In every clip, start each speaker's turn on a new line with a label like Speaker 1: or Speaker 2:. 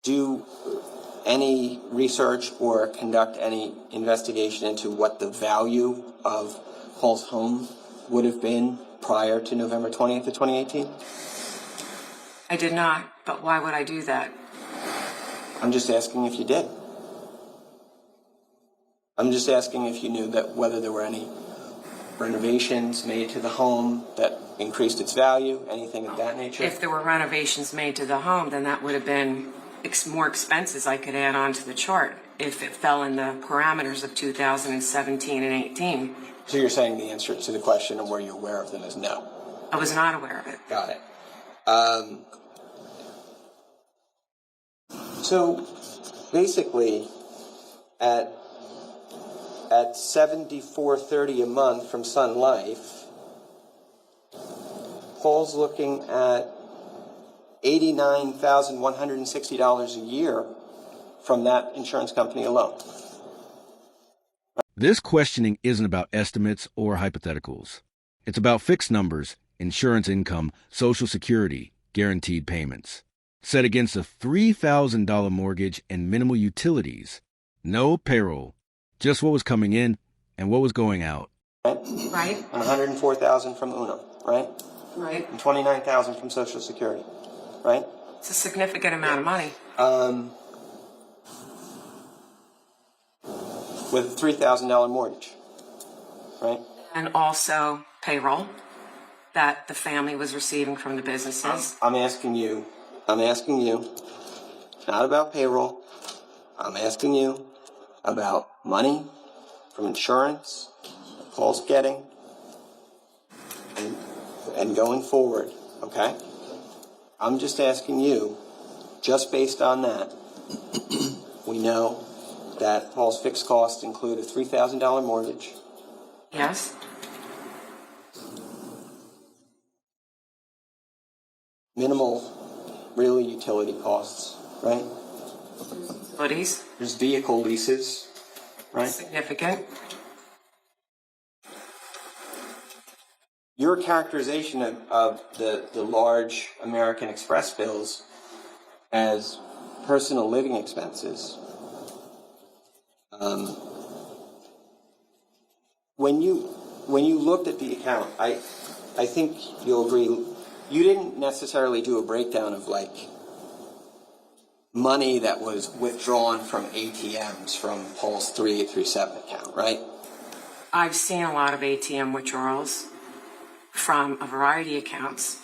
Speaker 1: do any research or conduct any investigation into what the value of Paul's home would have been prior to November 20th of 2018?
Speaker 2: I did not, but why would I do that?
Speaker 1: I'm just asking if you did. I'm just asking if you knew that whether there were any renovations made to the home that increased its value, anything of that nature.
Speaker 2: If there were renovations made to the home, then that would have been more expenses I could add on to the chart if it fell in the parameters of 2017 and 18.
Speaker 1: So you're saying the answer to the question and were you aware of them is no?
Speaker 2: I was not aware of it.
Speaker 1: Got it. So basically, at $74.30 a month from Sun Life, Paul's looking at $89,160 a year from that insurance company alone.
Speaker 3: This questioning isn't about estimates or hypotheticals. It's about fixed numbers, insurance income, Social Security, guaranteed payments. Set against a $3,000 mortgage and minimal utilities. No payroll. Just what was coming in and what was going out.
Speaker 2: Right.
Speaker 1: And $104,000 from Uno, right?
Speaker 2: Right.
Speaker 1: And $29,000 from Social Security, right?
Speaker 2: It's a significant amount of money.
Speaker 1: With a $3,000 mortgage, right?
Speaker 2: And also payroll that the family was receiving from the businesses.
Speaker 1: I'm asking you, not about payroll. I'm asking you about money from insurance that Paul's getting and going forward, okay? I'm just asking you, just based on that, we know that Paul's fixed costs include a $3,000 mortgage.
Speaker 2: Yes.
Speaker 1: Minimal, really, utility costs, right?
Speaker 2: Utilities.
Speaker 1: There's vehicle leases, right?
Speaker 2: Significant.
Speaker 1: Your characterization of the large American Express bills as personal living expenses, when you looked at the account, I think you'll agree, you didn't necessarily do a breakdown of like money that was withdrawn from ATMs from Paul's 3837 account, right?
Speaker 2: I've seen a lot of ATM withdrawals from a variety of accounts.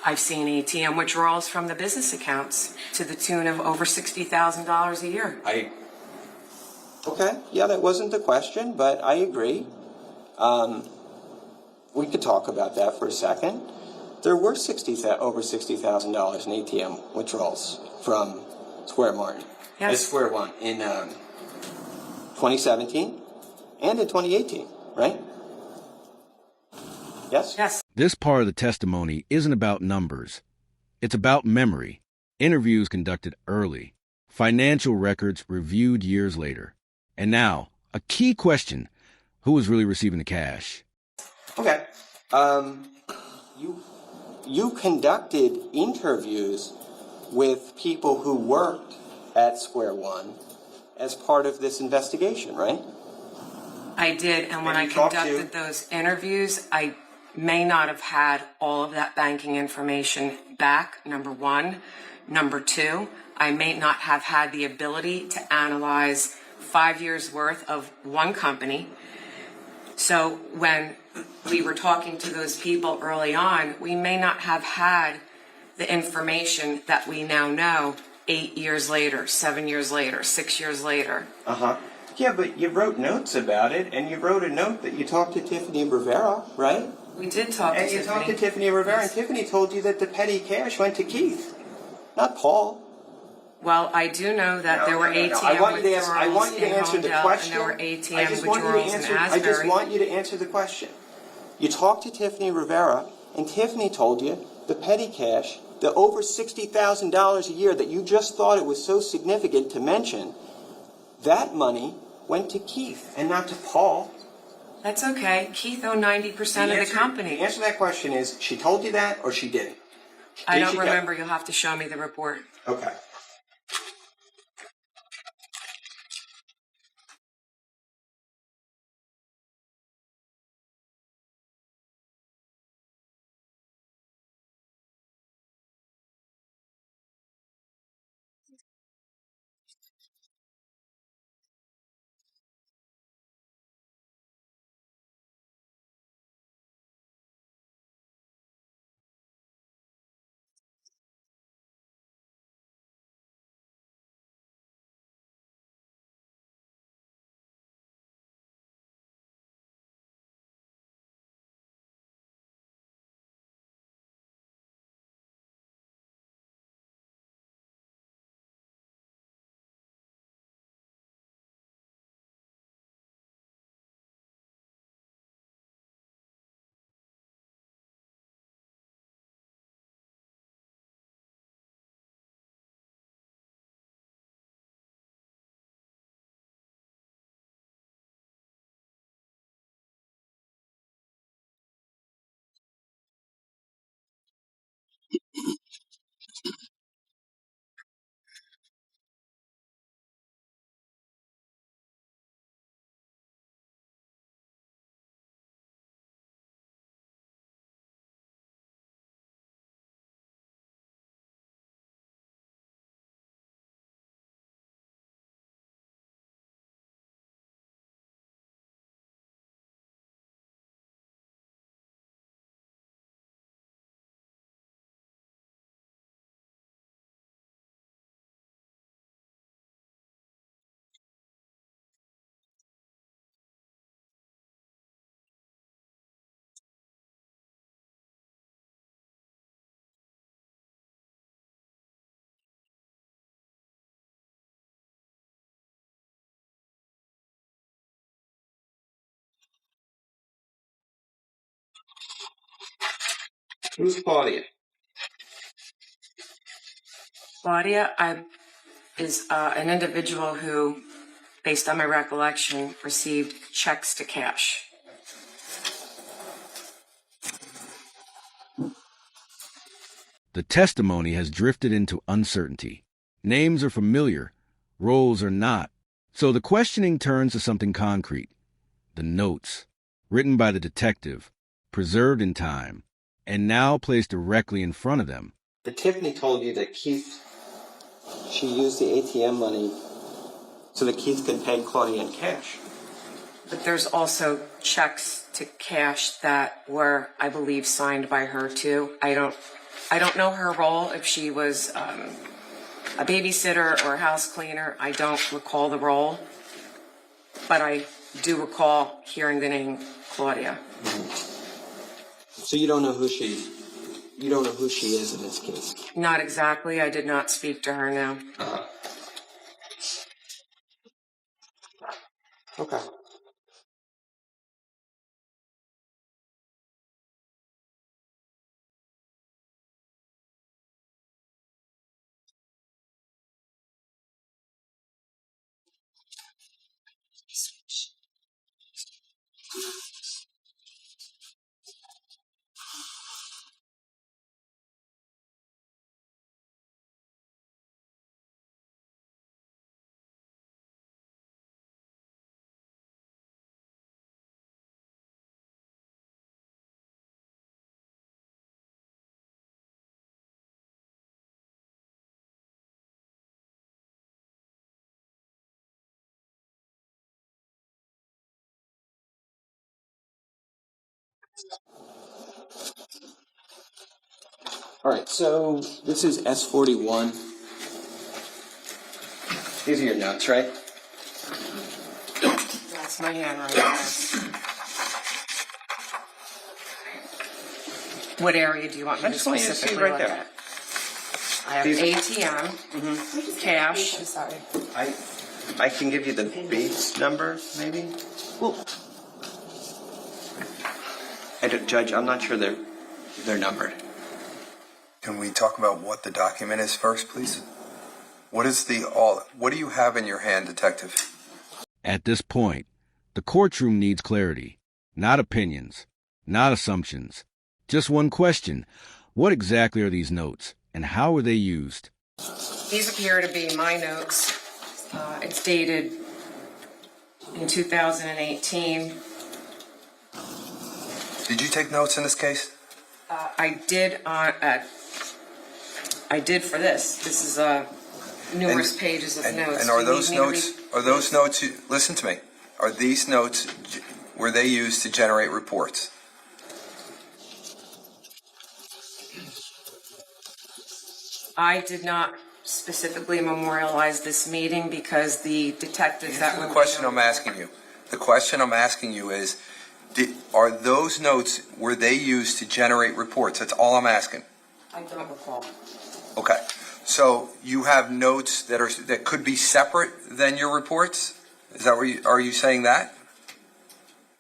Speaker 2: I've seen ATM withdrawals from the business accounts to the tune of over $60,000 a year.
Speaker 1: Okay, yeah, that wasn't the question, but I agree. We could talk about that for a second. There were over $60,000 in ATM withdrawals from Square One.
Speaker 2: Yes.
Speaker 1: Square One in 2017 and in 2018, right? Yes?
Speaker 2: Yes.
Speaker 3: This part of the testimony isn't about numbers. It's about memory, interviews conducted early, financial records reviewed years later. And now, a key question: who was really receiving the cash?
Speaker 1: Okay. You conducted interviews with people who worked at Square One as part of this investigation, right?
Speaker 2: I did, and when I conducted those interviews, I may not have had all of that banking information back, number one. Number two, I may not have had the ability to analyze 5 years worth of one company. So when we were talking to those people early on, we may not have had the information that we now know 8 years later, 7 years later, 6 years later.
Speaker 1: Yeah, but you wrote notes about it, and you wrote a note that you talked to Tiffany Rivera, right?
Speaker 2: We did talk to Tiffany.
Speaker 1: And you talked to Tiffany Rivera, and Tiffany told you that the petty cash went to Keith, not Paul.
Speaker 2: Well, I do know that there were ATM withdrawals
Speaker 1: I want you to answer the question.
Speaker 2: And there were ATM withdrawals in Asbury.
Speaker 1: I just want you to answer the question. You talked to Tiffany Rivera, and Tiffany told you the petty cash, the over $60,000 a year that you just thought it was so significant to mention, that money went to Keith and not to Paul.
Speaker 2: That's okay. Keith owned 90% of the company.
Speaker 1: The answer to that question is, she told you that or she didn't?
Speaker 2: I don't remember. You'll have to show me the report.
Speaker 1: Okay. Who's Claudia?
Speaker 2: Claudia is an individual who, based on my recollection, received checks to cash.
Speaker 3: The testimony has drifted into uncertainty. Names are familiar, roles are not. So the questioning turns to something concrete. The notes, written by the detective, preserved in time, and now placed directly in front of them.
Speaker 1: But Tiffany told you that Keith, she used the ATM money so that Keith could pay Claudia in cash.
Speaker 2: But there's also checks to cash that were, I believe, signed by her too. I don't know her role, if she was a babysitter or a house cleaner. I don't recall the role, but I do recall hearing the name Claudia.
Speaker 1: So you don't know who she is in this case?
Speaker 2: Not exactly. I did not speak to her, no.
Speaker 1: Okay. All right, so this is S41. These are your notes, right?
Speaker 2: That's my handwriting. Yes. What area do you want me
Speaker 1: I
Speaker 2: to
Speaker 1: just want you to see
Speaker 2: specifically
Speaker 1: right
Speaker 2: look
Speaker 1: there.
Speaker 2: at? I have ATM, cash.
Speaker 4: I'm sorry.
Speaker 1: I can give you the base number, maybe? Well, Judge, I'm not sure they're numbered.
Speaker 5: Can we talk about what the document is first, please? What do you have in your hand, Detective?
Speaker 3: At this point, the courtroom needs clarity, not opinions, not assumptions. Just one question. What exactly are these notes, and how were they used?
Speaker 2: These appear to be my notes. It's dated in 2018.
Speaker 5: Did you take notes in this case?
Speaker 2: I did for this. This is numerous pages of notes.
Speaker 5: And are
Speaker 2: Do you
Speaker 5: those
Speaker 2: need me to
Speaker 5: notes?
Speaker 2: read-
Speaker 5: Are those notes? Listen to me. Are these notes? Were they used to generate reports?
Speaker 2: I did not specifically memorialize this meeting because the detectives that were...
Speaker 5: The question I'm asking you. The question I'm asking you is, are those notes, were they used to generate reports? That's all I'm asking.
Speaker 2: I don't recall.
Speaker 5: Okay. So you have notes that could be separate than your reports? Is that are you saying that?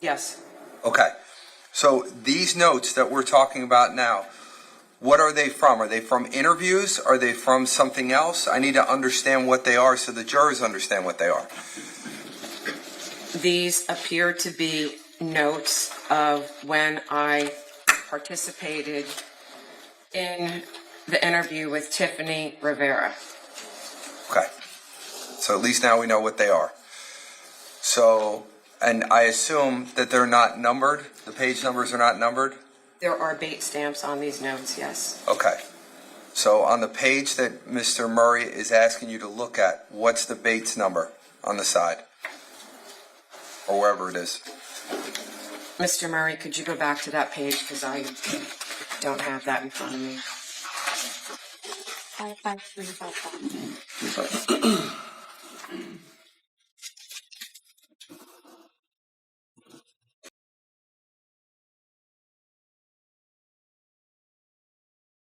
Speaker 2: Yes.
Speaker 5: Okay. So these notes that we're talking about now, what are they from? Are they from interviews? Are they from something else? I need to understand what they are so the jurors understand what they are.
Speaker 2: These appear to be notes of when I participated in the interview with Tiffany Rivera.
Speaker 5: Okay. So at least now we know what they are. So, and I assume that they're not numbered? The page numbers are not numbered?
Speaker 2: There are bait stamps on these notes, yes.
Speaker 5: Okay. So on the page that Mr. Murray is asking you to look at, what's the Bates number on the side? Or wherever it is.
Speaker 2: Mr. Murray, could you go back to that page because I don't have that in front of me.
Speaker 4: 55355.